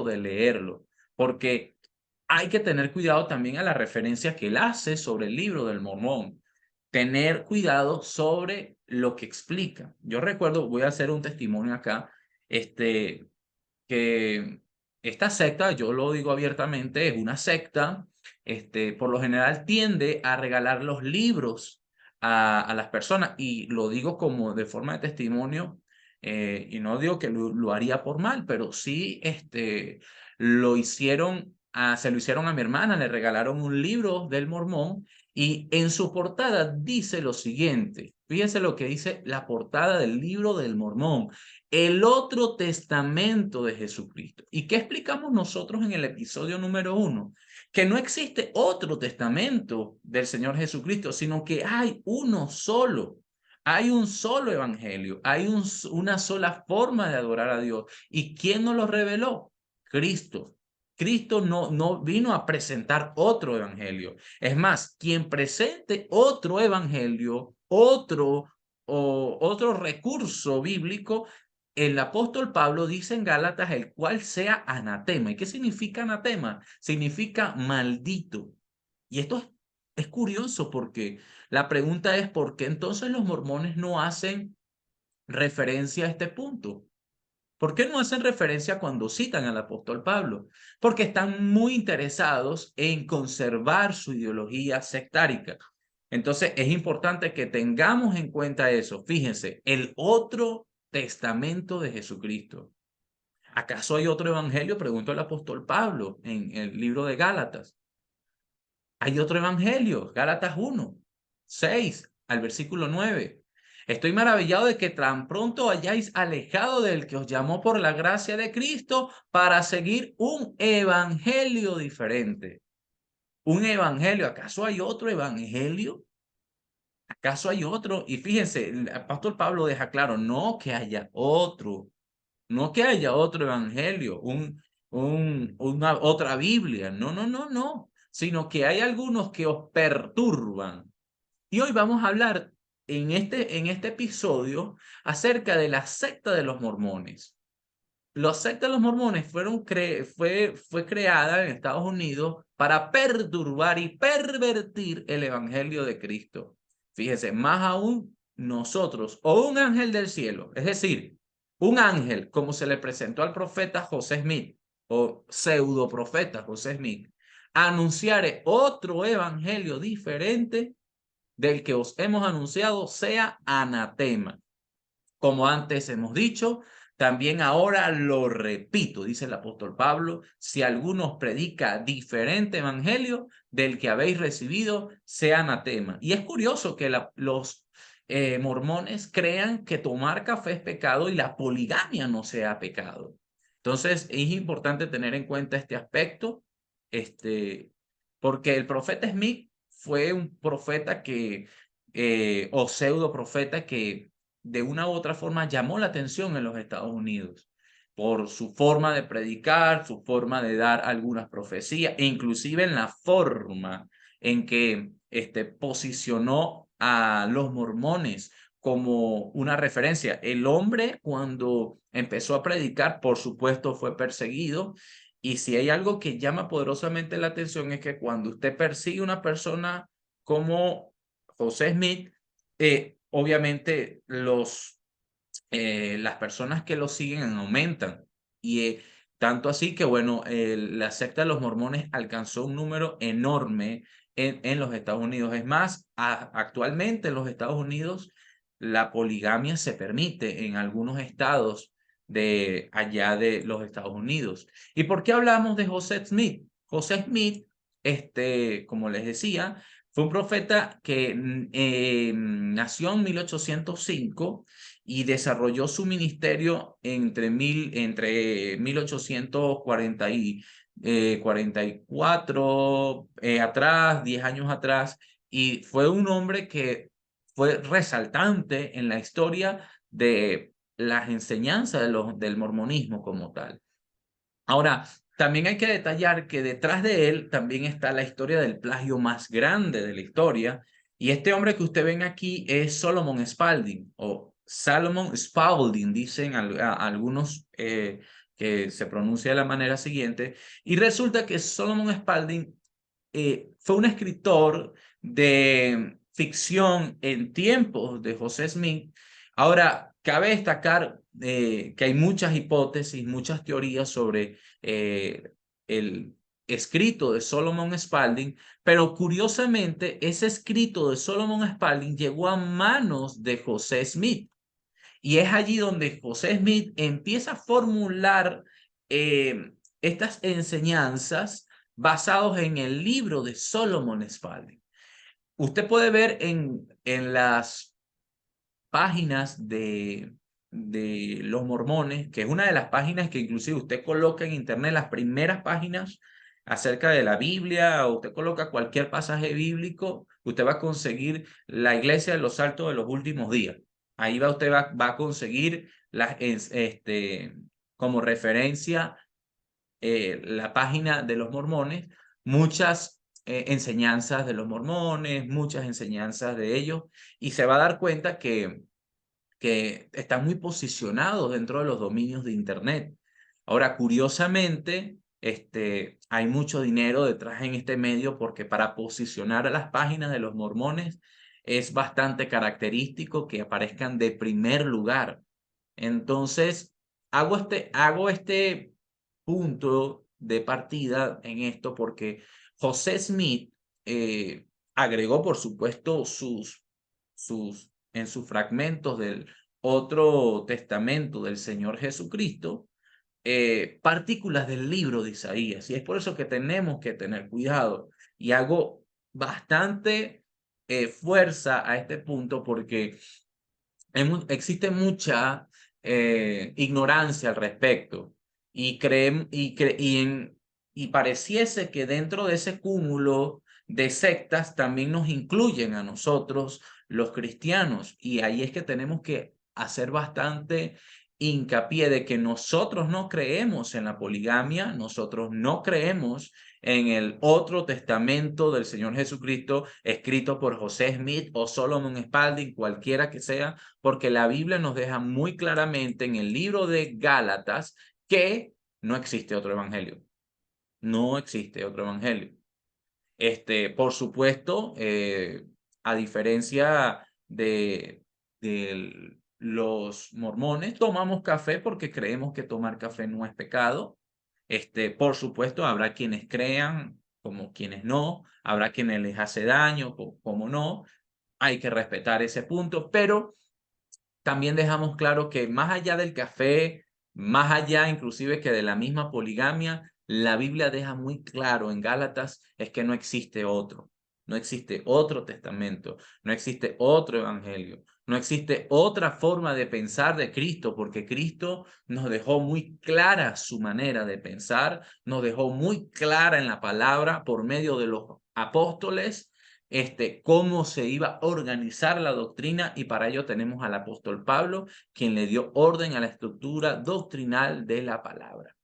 de leerlo, porque hay que tener cuidado también a la referencia que él hace sobre el libro del Mormón. Tener cuidado sobre lo que explica. Yo recuerdo, voy a hacer un testimonio acá, que esta secta, yo lo digo abiertamente, es una secta, por lo general tiende a regalar los libros a las personas, y lo digo como de forma de testimonio, y no digo que lo haría por mal, pero sí, lo hicieron, se lo hicieron a mi hermana, le regalaron un libro del Mormón, y en su portada dice lo siguiente, fíjense lo que dice la portada del libro del Mormón: el otro testamento de Jesucristo. ¿Y qué explicamos nosotros en el episodio número 1? Que no existe otro testamento del Señor Jesucristo, sino que hay uno solo. Hay un solo evangelio, hay una sola forma de adorar a Dios. ¿Y quién nos lo reveló? Cristo. Cristo no vino a presentar otro evangelio. Es más, quien presente otro evangelio, otro recurso bíblico, el apóstol Pablo dice en Gálatas: el cual sea anatema. ¿Y qué significa anatema? Significa maldito. Y esto es curioso, porque la pregunta es: ¿por qué entonces los mormones no hacen referencia a este punto? ¿Por qué no hacen referencia cuando citan al apóstol Pablo? Porque están muy interesados en conservar su ideología sectárica. Entonces es importante que tengamos en cuenta eso. Fíjense, el otro testamento de Jesucristo. ¿Acaso hay otro evangelio? Preguntó el apóstol Pablo en el libro de Gálatas. Hay otro evangelio, Gálatas 1:6 al versículo 9. Estoy maravillado de que tan pronto hayáis alejado del que os llamó por la gracia de Cristo para seguir un evangelio diferente. ¿Un evangelio? ¿Acaso hay otro evangelio? ¿Acaso hay otro? Y fíjense, el apóstol Pablo deja claro: no que haya otro, no que haya otro evangelio, una otra Biblia. No, no, no, no. Sino que hay algunos que os perturban. Y hoy vamos a hablar en este episodio acerca de la secta de los mormones. La secta de los mormones fue creada en Estados Unidos para perturbar y pervertir el evangelio de Cristo. Fíjese, más aún nosotros, o un ángel del cielo, es decir, un ángel como se le presentó al profeta José Smith, o pseudo profeta José Smith, anunciare otro evangelio diferente del que os hemos anunciado, sea anatema. Como antes hemos dicho, también ahora lo repito, dice el apóstol Pablo: si alguno os predica diferente evangelio del que habéis recibido, sea anatema. Y es curioso que los mormones crean que tomar café es pecado y la poligamia no sea pecado. Entonces es importante tener en cuenta este aspecto, este, porque el profeta Smith fue un profeta o pseudo profeta, que de una u otra forma llamó la atención en los Estados Unidos por su forma de predicar, su forma de dar algunas profecías, e inclusive en la forma en que posicionó a los mormones como una referencia. El hombre, cuando empezó a predicar, por supuesto, fue perseguido. Y si hay algo que llama poderosamente la atención, es que cuando usted persigue a una persona como José Smith, obviamente las personas que lo siguen aumentan. Y tanto así que, bueno, la secta de los mormones alcanzó un número enorme en los Estados Unidos. Es más, actualmente en los Estados Unidos la poligamia se permite en algunos estados de allá de los Estados Unidos. ¿Y por qué hablamos de José Smith? José Smith, como les decía, fue un profeta que nació en 1805 y desarrolló su ministerio entre 1840 y 44 atrás, 10 años atrás, y fue un hombre que fue resaltante en la historia de las enseñanzas del mormonismo como tal. Ahora, también hay que detallar que detrás de él también está la historia del plagio más grande de la historia. Y este hombre que usted ven aquí es Solomon Spalding, o Salomon Spalding, dicen algunos que se pronuncia de la manera siguiente, y resulta que Solomon Spalding fue un escritor de ficción en tiempos de José Smith. Ahora, cabe destacar que hay muchas hipótesis, muchas teorías sobre el escrito de Solomon Spalding, pero curiosamente ese escrito de Solomon Spalding llegó a manos de José Smith. Y es allí donde José Smith empieza a formular estas enseñanzas basados en el libro de Solomon Spalding. Usted puede ver en las páginas de los mormones, que es una de las páginas que inclusive usted coloca en internet, las primeras páginas acerca de la Biblia, o usted coloca cualquier pasaje bíblico, usted va a conseguir la iglesia de los saltos de los últimos días. Ahí usted va a conseguir como referencia la página de los mormones, muchas enseñanzas de los mormones, muchas enseñanzas de ellos, y se va a dar cuenta que están muy posicionados dentro de los dominios de Internet. Ahora, curiosamente, hay mucho dinero detrás en este medio porque para posicionar a las páginas de los mormones es bastante característico que aparezcan de primer lugar. Entonces, hago este punto de partida en esto porque José Smith agregó, por supuesto, en sus fragmentos del otro testamento del Señor Jesucristo, partículas del libro de Isaías. Y es por eso que tenemos que tener cuidado. Y hago bastante fuerza a este punto porque existe mucha ignorancia al respecto y, y pareciese que dentro de ese cúmulo de sectas también nos incluyen a nosotros los cristianos, y ahí es que tenemos que hacer bastante hincapié de que nosotros no creemos en la poligamia, nosotros no creemos en el otro testamento del Señor Jesucristo escrito por José Smith o Solomon Spalding, cualquiera que sea, porque la Biblia nos deja muy claramente en el libro de Gálatas que no existe otro evangelio. No existe otro evangelio. Por supuesto, a diferencia de los mormones, tomamos café porque creemos que tomar café no es pecado. Por supuesto, habrá quienes crean como quienes no, habrá quienes les hace daño como no. Hay que respetar ese punto, pero también dejamos claro que más allá del café, más allá inclusive que de la misma poligamia, la Biblia deja muy claro en Gálatas es que no existe otro, no existe otro testamento, no existe otro evangelio, no existe otra forma de pensar de Cristo, porque Cristo nos dejó muy clara su manera de pensar, nos dejó muy clara en la palabra por medio de los apóstoles cómo se iba a organizar la doctrina, y para ello tenemos al apóstol Pablo, quien le dio orden a la estructura doctrinal de la palabra.